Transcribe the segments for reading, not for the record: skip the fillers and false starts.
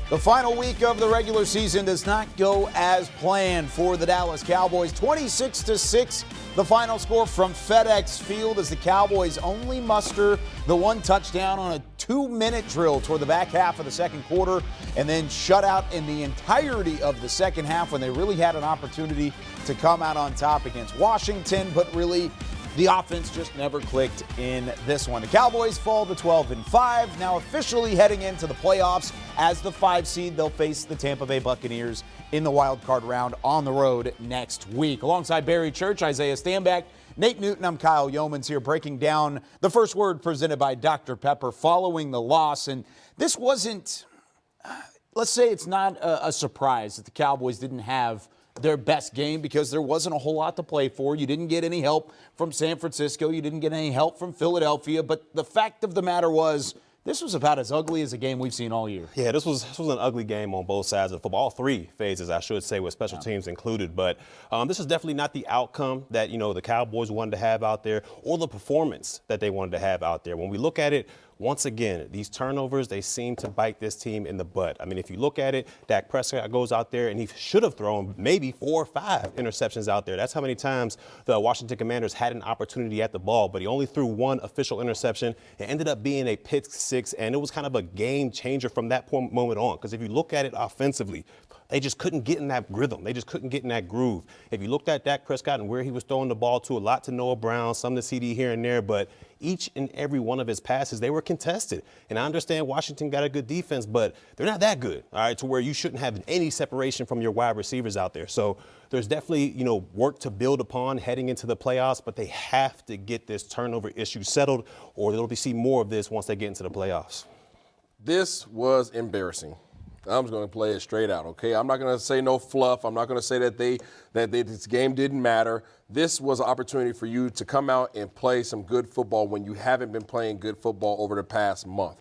The final week of the regular season does not go as planned for the Dallas Cowboys. 26-6, the final score from FedEx Field as the Cowboys only muster the one touchdown on a 2-minute drill toward the back half of the second quarter and then shut out in the entirety of the second half when they really had an opportunity to come out on top against Washington, but really the offense just never clicked in this one. The Cowboys fall to 12-5, now officially heading into the playoffs. As the 5 seed, they'll face the Tampa Bay Buccaneers in the wild card round on the road next week. Alongside Barry Church, Isaiah Stanback, Nate Newton, I'm Kyle Yeomans here breaking down the first word presented by Dr. Pepper following the loss. And this wasn't, let's say it's not a surprise that the Cowboys didn't have their best game because there wasn't a whole lot to play for. You didn't get any help from San Francisco. You didn't get any help from Philadelphia. But the fact of the matter was, this was about as ugly as a game we've seen all year. Yeah, this was an ugly game on both sides of the football. All 3 phases, I should say, with special teams included. But this is definitely not the outcome that, the Cowboys wanted to have out there or the performance that they wanted to have out there. When we look at it, once again, these turnovers, they seem to bite this team in the butt. I mean, if you look at it, Dak Prescott goes out there and he should have thrown maybe 4 or 5 interceptions out there. That's how many times the Washington Commanders had an opportunity at the ball, but he only threw 1 official interception. It ended up being a pick 6, and it was kind of a game changer from that moment on. Because if you look at it offensively, they just couldn't get in that rhythm. They just couldn't get in that groove. If you looked at Dak Prescott and where he was throwing the ball to, a lot to Noah Brown, some to CD here and there, but each and every one of his passes, they were contested. And I understand Washington got a good defense, but they're not that good, all right, to where you shouldn't have any separation from your wide receivers out there. So there's definitely, work to build upon heading into the playoffs, but they have to get this turnover issue settled or they'll see more of this once they get into the playoffs. This was embarrassing. I'm just going to play it straight out, okay? I'm not going to say no fluff. I'm not going to say that this game didn't matter. This was an opportunity for you to come out and play some good football when you haven't been playing good football over the past month.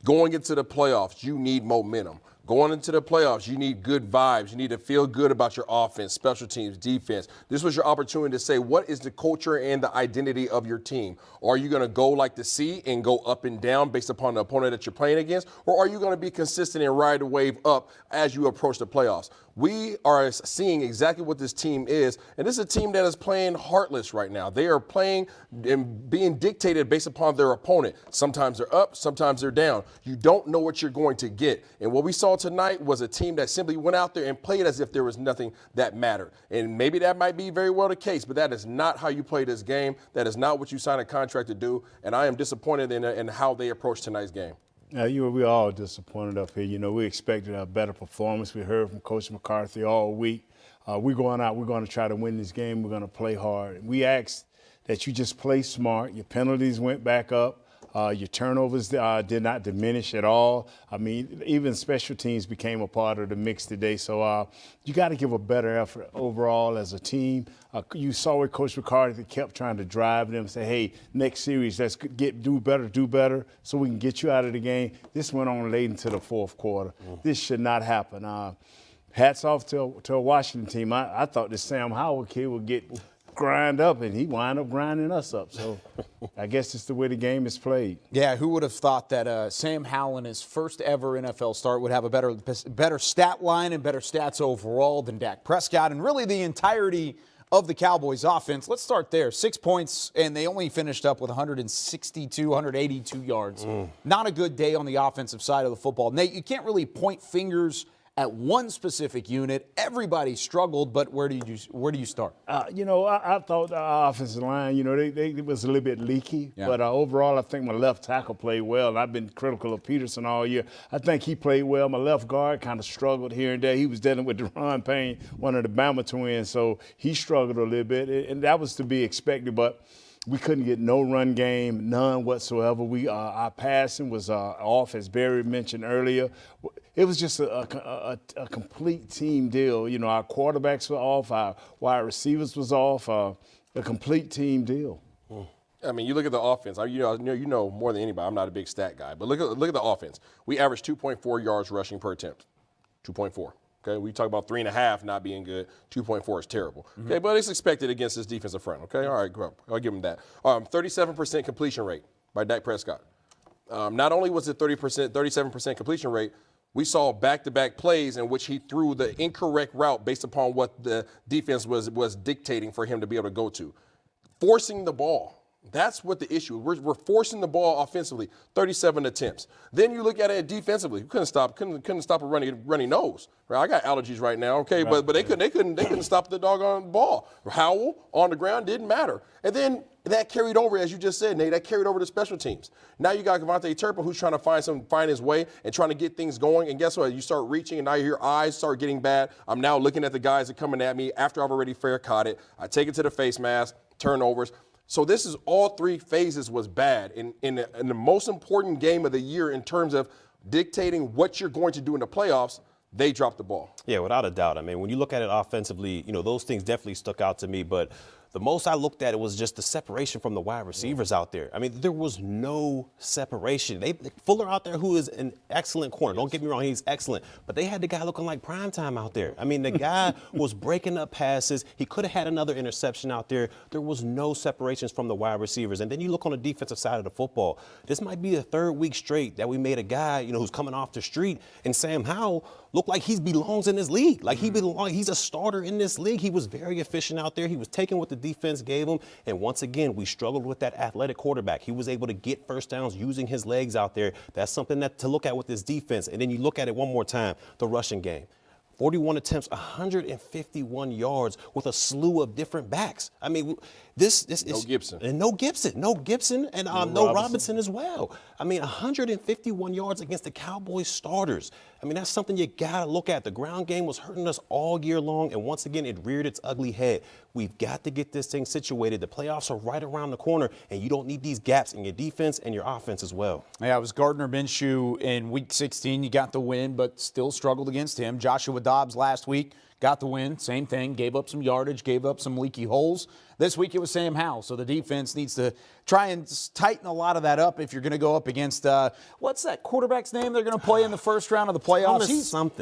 Going into the playoffs, you need momentum. Going into the playoffs, you need good vibes. You need to feel good about your offense, special teams, defense. This was your opportunity to say, what is the culture and the identity of your team? Are you going to go like the sea and go up and down based upon the opponent that you're playing against? Or are you going to be consistent and ride the wave up as you approach the playoffs? We are seeing exactly what this team is, and this is a team that is playing heartless right now. They are playing and being dictated based upon their opponent. Sometimes they're up, sometimes they're down. You don't know what you're going to get. And what we saw tonight was a team that simply went out there and played as if there was nothing that mattered. And maybe that might be very well the case, but that is not how you play this game. That is not what you signed a contract to do, and I am disappointed in how they approached tonight's game. We're all disappointed up here. We expected a better performance. We heard from Coach McCarthy all week. We're going out. We're going to try to win this game. We're going to play hard. We asked that you just play smart. Your penalties went back up. Your turnovers did not diminish at all. I mean, even special teams became a part of the mix today. So you got to give a better effort overall as a team. You saw where Coach McCarthy kept trying to drive them, say, hey, next series, let's do better so we can get you out of the game. This went on late into the fourth quarter. This should not happen. Hats off to a Washington team. I thought this Sam Howell kid would get grind up, and he wound up grinding us up. So I guess it's the way the game is played. Yeah, who would have thought that Sam Howell in his first ever NFL start would have a better stat line and better stats overall than Dak Prescott and really the entirety of the Cowboys offense. Let's start there. 6 points, and they only finished up with 182 yards. Not a good day on the offensive side of the football. Nate, you can't really point fingers at one specific unit. Everybody struggled, but where do you start? I thought the offensive line, they was a little bit leaky. Yeah. But overall, I think my left tackle played well. I've been critical of Peterson all year. I think he played well. My left guard kind of struggled here and there. He was dealing with Deron Payne, one of the Bama twins, so he struggled a little bit, and that was to be expected. But we couldn't get no run game, none whatsoever. Our passing was off, as Barry mentioned earlier. It was just a complete team deal. Our quarterbacks were off, our wide receivers was off, a complete team deal. I mean, you look at the offense. You know more than anybody. I'm not a big stat guy, but look at the offense. We averaged 2.4 yards rushing per attempt. 2.4. Okay, we talk about 3.5 not being good. 2.4 is terrible. Okay, but it's expected against this defensive front. Okay, all right, I'll give him that. 37% completion rate by Dak Prescott. Not only was it 37% completion rate, We saw back-to-back plays in which he threw the incorrect route based upon what the defense was dictating for him to be able to go to. Forcing the ball. That's what the issue is. We're forcing the ball offensively, 37 attempts. Then you look at it defensively. We couldn't stop a runny nose. Right? I got allergies right now, okay, right. but they couldn't stop the doggone ball. Howell on the ground didn't matter. And then that carried over, as you just said, Nate, that carried over to special teams. Now you got Devontae Turpin who's trying to find his way and trying to get things going. And guess what? You start reaching and now your eyes start getting bad. I'm now looking at the guys that are coming at me after I've already fair caught it. I take it to the face mask, turnovers. So this is all three phases was bad in the most important game of the year in terms of dictating what you're going to do in the playoffs. They dropped the ball. Yeah, without a doubt. I mean, when you look at it offensively, those things definitely stuck out to me. But the most I looked at it was just the separation from the wide receivers out there. I mean, there was no separation. Fuller out there, who is an excellent corner. Don't get me wrong, he's excellent. But they had the guy looking like primetime out there. I mean, the guy was breaking up passes. He could have had another interception out there. There was no separations from the wide receivers. And then you look on the defensive side of the football. This might be the third week straight that we made a guy, who's coming off the street, and Sam Howell looked like he belongs in this league. Like he's a starter in this league. He was very efficient out there. He was taking what the defense gave him. And once again, we struggled with that athletic quarterback. He was able to get first downs using his legs out there. That's something to look at with this defense. And then you look at it one more time, the rushing game. 41 attempts, 151 yards with a slew of different backs. I mean, this is no Gibson. And no Gibson, and no Robinson as well. I mean, 151 yards against the Cowboys starters. I mean, that's something you got to look at. The ground game was hurting us all year long, and once again, it reared its ugly head. We've got to get this thing situated. The playoffs are right around the corner, and you don't need these gaps in your defense and your offense as well. Yeah, it was Gardner Minshew in Week 16. You got the win, but still struggled against him. Joshua Dobbs last week got the win. Same thing. Gave up some yardage, gave up some leaky holes. This week it was Sam Howell, so the defense needs to try and tighten a lot of that up if you're going to go up against, what's that quarterback's name they're going to play in the first round of the playoffs?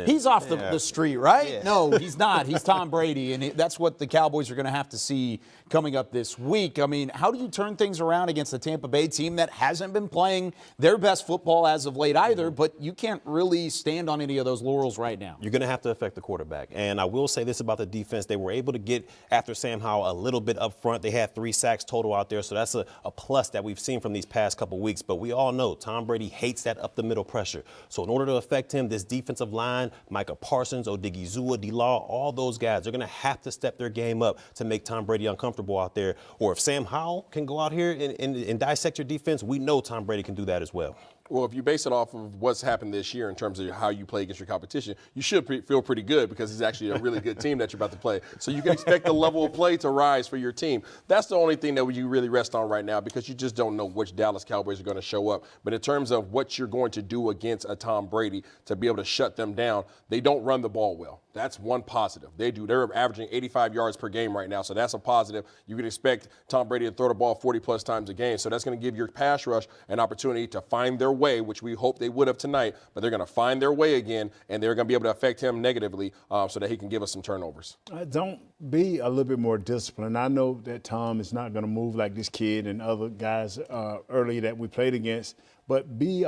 He's off the street, right? Yeah. No, he's not. He's Tom Brady, and that's what the Cowboys are going to have to see coming up this week. I mean, how do you turn things around against the Tampa Bay team that hasn't been playing their best football as of late either, but you can't really stand on any of those laurels right now? You're going to have to affect the quarterback. And I will say this about the defense. They were able to get after Sam Howell a little bit up front. They had 3 sacks total out there, so that's a plus that we've seen from these past couple weeks. But we all know Tom Brady hates that up-the-middle pressure. So in order to affect him, this defensive line, Micah Parsons, Odigizua, D-Law, all those guys, they're going to have to step their game up to make Tom Brady uncomfortable out there. Or if Sam Howell can go out here and dissect your defense, we know Tom Brady can do that as well. Well, if you base it off of what's happened this year in terms of how you play against your competition, you should feel pretty good because it's actually a really good team that you're about to play. So you can expect the level of play to rise for your team. That's the only thing that you really rest on right now because you just don't know which Dallas Cowboys are going to show up. But in terms of what you're going to do against a Tom Brady to be able to shut them down, they don't run the ball well. That's one positive. They do. They're averaging 85 yards per game right now, so that's a positive. You can expect Tom Brady to throw the ball 40-plus times a game, so that's going to give your pass rush an opportunity to find their way, which we hope they would have tonight, but they're going to find their way again, and they're going to be able to affect him negatively so that he can give us some turnovers. Don't be a little bit more disciplined. I know that Tom is not going to move like this kid and other guys early that we played against, but be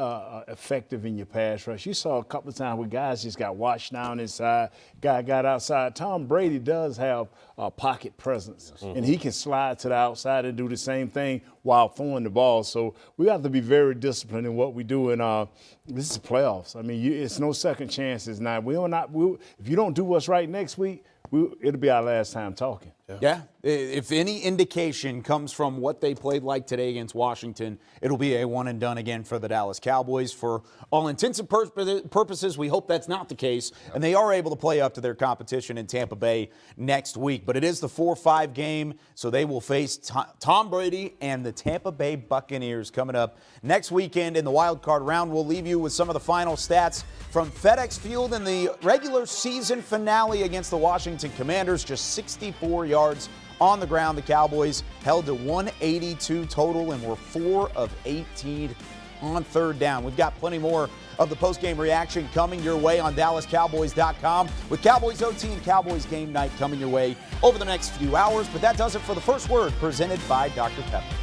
effective in your pass rush. You saw a couple of times where guys just got washed down inside, guy got outside. Tom Brady does have pocket presence, and he can slide to the outside and do the same thing while throwing the ball. So we have to be very disciplined in what we do, and this is playoffs. I mean, it's no second chances now. If you don't do what's right next week, it'll be our last time talking. Yeah. If any indication comes from what they played like today against Washington, it'll be a one and done again for the Dallas Cowboys. For all intents and purposes, we hope that's not the case, and they are able to play up to their competition in Tampa Bay next week. But it is the 4-5 game, so they will face Tom Brady and the Tampa Bay Buccaneers coming up next weekend in the wild card round. We'll leave you with some of the final stats from FedEx Field in the regular season finale against the Washington Commanders. Just 64 yards on the ground. The Cowboys held to 182 total and were 4 of 18 on third down. We've got plenty more of the postgame reaction coming your way on DallasCowboys.com with Cowboys OT and Cowboys Game Night coming your way over the next few hours. But that does it for the First Word presented by Dr. Pepper.